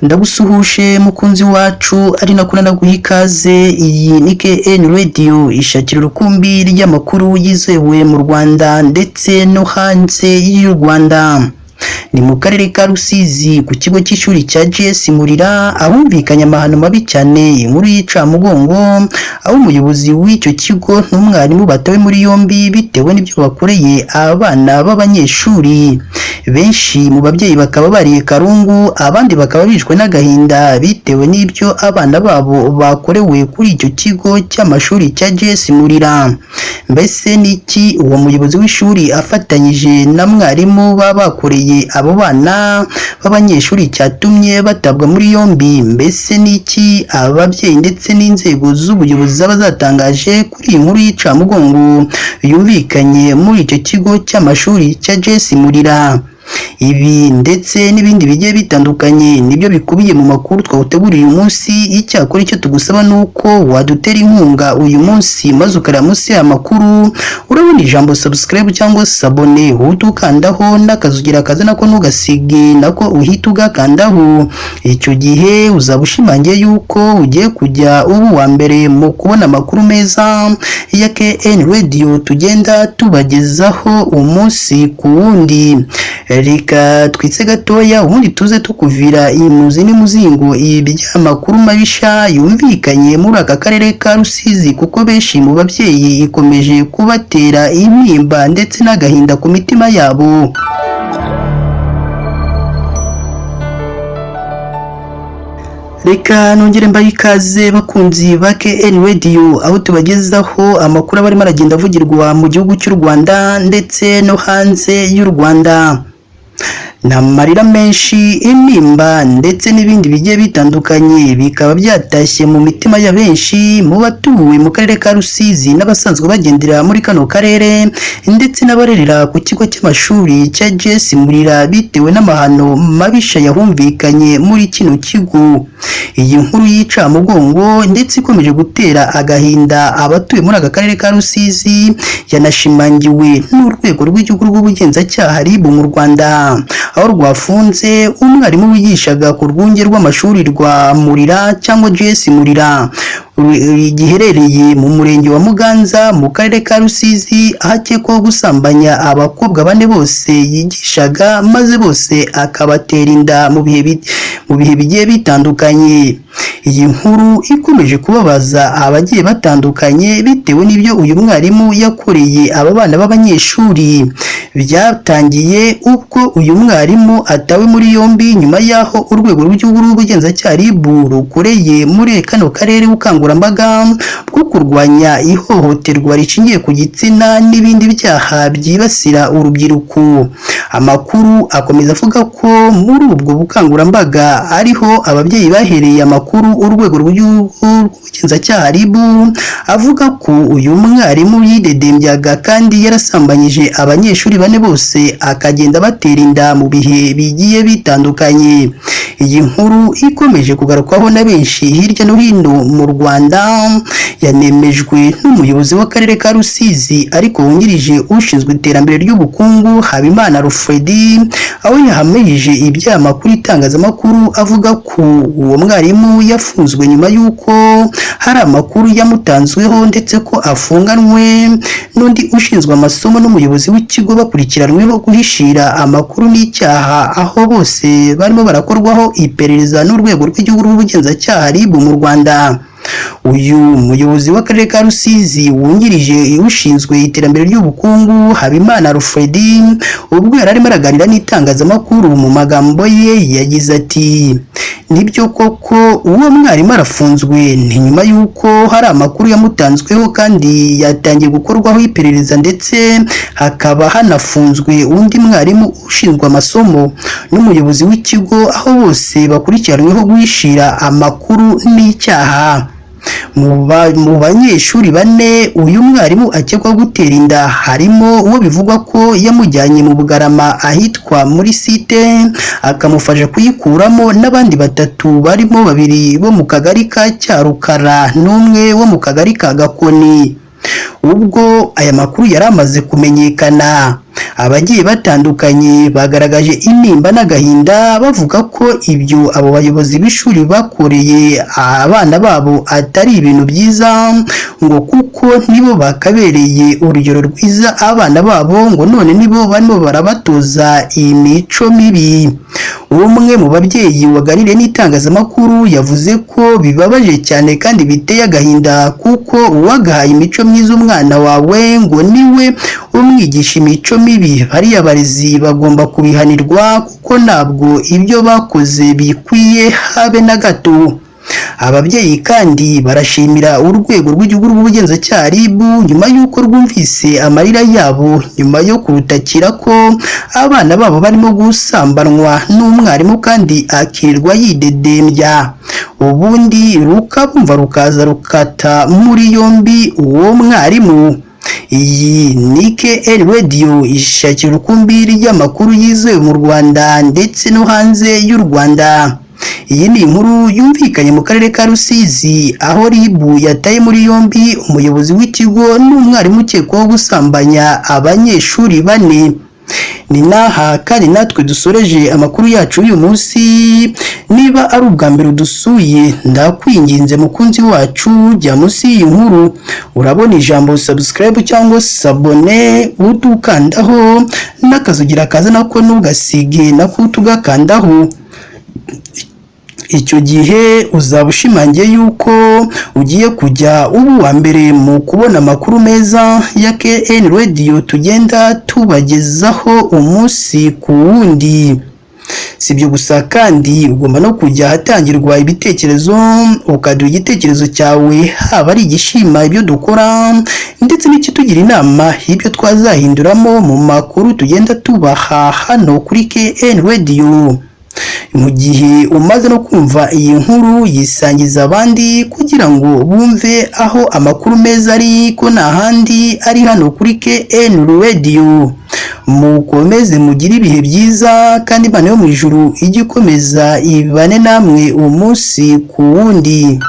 Ndagusuhuje mukunzi wacu ari nakuna naguha ikaze. Iyi ni KN Radio ishakira urukumbi ry'amakuru yizewe mu Rwanda ndetse no hanze y'u Rwanda. Ni mu karere ka Rusizi ku kigo cy'ishuri cya GS Murira ahumvikanye amahano mabi cyane, inkuru y'Icamugongo aho umuyobozi w'icyo kigo n'umwarimu batawe muri yombi bitewe n'ibyo bakoreye abana b'abanyeshuri. Benshi mu babyeyi bakaba bariye karungu, abandi bakaba bishwe n'agahinda bitewe n'ibyo abana babo bakorewe kuri icyo kigo cy'amashuri cya GS Murira. Mbese niki uwo muyobozi w'ishuri afatanyije na mwarimu babakoreye abo bana b'abanyeshuri cyatumye batabwa muri yombi? Mbese niki ababyeyi ndetse n'inzego z'ubuyobozi zaba zatangaje kuri iyi nkuru y'Icamugongo yumvikanye muri icyo kigo cy'amashuri cya GS Murira? Ibi ndetse n'ibindi bigiye bitandukanye nibyo bikubiye mu makuru twawuteguriye uyu munsi. Icyakora icyo tugusaba nuko wadutera inkunga uyu munsi maze ukara munsi y'amakuru urabona ijambo subscribe cyangwa sabone, uhita ukandaho n'akazugira kaza nako ntugasige nako uhita ugakandaho. Icyo gihe uzaba ushimangiye yuko ugiye kujya ubu wa mbere mu kubona amakuru meza ya KN Radio tugenda tubagezaho umunsi ku wundi. Reka twitse gatoya ubundi tuze tukuvira imuzi n'umuzingo iby'amakuru mabisha yumvikanye muri aka karere ka Rusizi, kuko benshi mu babyeyi ikomeje kubatera intimba ndetse n'agahinda ku mitima yabo. Reka nongere mbaye ikaze bakunzi ba KN Radio aho tubagezaho amakuru abarimo aragenda avugirwa mu gihugu cy'u Rwanda ndetse no hanze y'u Rwanda. N'amarira menshi, intimba ndetse n'ibindi bigiye bitandukanye bikaba byatashye mu mitima ya benshi mu batuwe mu karere ka Rusizi n'abasanzwe bagendera muri kano karere ndetse n'abarerera ku kigo cy'amashuri cya GS Murira bitewe n'amahano mabisha yahumvikanye muri kino kigo. Iyi nkuru y'Icamugongo ndetse ikomeje gutera agahinda abatuye muri aka karere ka Rusizi yanashimangiwe n'urwego rw'igihugu rw'ubugenzacyaha RIB mu Rwanda, aho rwafunze umwarimu wigishaga ku rwunge rw'amashuri rwa Murira cyangwa GS Murira giherereye mu murenge wa Muganza mu karere ka Rusizi, ahakekwaho gusambanya abakobwa bane bose yigishaga maze bose akabatera inda mu bihe bigiye bitandukanye. Iyi nkuru ikomeje kubabaza abagiye batandukanye bitewe n'ibyo uyu mwarimu yakoreye aba bana b'abanyeshuri. Byatangiye ubwo uyu mwarimu atawe muri yombi nyuma y'aho urwego rw'igihugu rw'ubugenzacyaha RIB rukoreye muri kano karere ubukangurambaga bwo kurwanya ihohoterwa rishingiye ku gitsina n'ibindi byaha byibasira urubyiruko. Amakuru akomeza avuga ko muri ubwo bukangurambaga ariho ababyeyi bahereye amakuru urwego rw'igihugu rw'ubugenzacyaha RIB avuga ko uyu mwarimu yidedembyaga kandi yarasambanyije abanyeshuri bane bose akagenda batera inda mu bihe bigiye bitandukanye. Iyi nkuru ikomeje kugarukwaho na benshi hirya no hino mu Rwanda, yanemejwe n'umuyobozi w'akarere ka Rusizi ariko wungirije ushinzwe iterambere ry'ubukungu Habimana Alfredi, aho yahamije ibyaha kuri itangazamakuru avuga ko uwo mwarimu yafunzwe nyuma y'uko hari amakuru yamutanzweho ndetse ko afunganwe n'undi ushinzwe amasomo n'umuyobozi w'ikigo bakurikiranweho guhishira amakuru n'icyaha, aho bose barimo barakorwaho iperereza n'urwego rw'igihugu rw'ubugenzacyaha RIB mu Rwanda. Uyu muyobozi w'akarere ka Rusizi wungirije ushinzwe iterambere ry'ubukungu Habimana Alfredi ubwo yari arimo araganira n'itangazamakuru mu magambo ye yagize ati: nibyo koko uwo mwarimu arafunzwe ni nyuma y'uko hari amakuru yamutanzweho kandi yatangiye gukorwaho iperereza ndetse hakaba hanafunzwe undi mwarimu ushinzwe amasomo n'umuyobozi w'ikigo, aho bose bakurikiranyweho guhishira amakuru n'icyaha. Mu banyeshuri bane uyu mwarimu akekwaho gutera inda harimo uwo bivugwa ko yamujyanye mu Bugarama ahitwa muri site akamufasha kuyikuramo, n'abandi batatu barimo babiri bo mu kagari ka Cyarukara n'umwe wo mu kagari ka Gakoni. Ubwo aya makuru yari amaze kumenyekana Abagiye batandukanye bagaragaje intimba n'agahinda bavuga ko ibyo abo bayobozi b'ishuri bakoreye abana babo atari ibintu byiza, ngo kuko nibo bakabereye urugero rwiza abana babo, ngo none nibo barimo barabatoza iyi mico mibi. Umwe mu babyeyi waganiriye n'itangazamakuru yavuze ko bibabaje cyane kandi biteye agahinda, kuko uwagahaye imico myiza umwana wawe ngo niwe umwigisha imico mibi. Bariya barezi bagomba kubihanirwa kuko ntabwo ibyo bakoze bikwiye habe na gato. Ababyeyi kandi barashimira urwego rw'igihugu rw'ubugenzacyaha RIB nyuma y'uko rwumvise amarira yabo nyuma yo kurutakira ko abana babo barimo gusambanwa n'umwarimu kandi akirirwa yidedembya, ubundi rukabumva rukaza rukata muri yombi uwo mwarimu. Iyi ni KN Radio ishakira urukumbi ry'amakuru yizewe mu Rwanda ndetse no hanze y'u Rwanda. Iyi ni inkuru yumvikanye mu karere ka Rusizi, aho RIB yataye muri yombi umuyobozi w'ikigo n'umwarimu ukekwaho gusambanya abanyeshuri 4. Ni naha kandi natwe dusoreje amakuru yacu uyu munsi. Niba ari ubwa mbere udusuye, ndakwinginze mukunzi wacu, jya munsi y'iyi nkuru urabona ijambo subscribe cyangwa sabone, utukandaho n'akazugira kaza nako nugasige nako tugakandaho. Icyo gihe uzaba ushimangiye yuko ugiye kujya uba uwa mbere mu kubona amakuru meza ya KN Radio tugenda tubagezaho umunsi ku wundi. Si ibyo gusa kandi ugomba no kujya ahatangirwa ibitekerezo, ukaduha igitekerezo cyawe, haba ari igishima ibyo dukora ndetse n'ikitugira inama y'ibyo twazahinduramo mu makuru tugenda tubaha hano kuri KN Radio. Mu gihe umaze no kumva iyi nkuru, yisangiza abandi kugira ngo bumve aho amakuru meza ari, ko nta handi ari hano kuri KN Radio. Mukomeze mugire ibihe byiza kandi Imana yo mu ijuru ijye ikomeza ibane namwe umunsi ku wundi.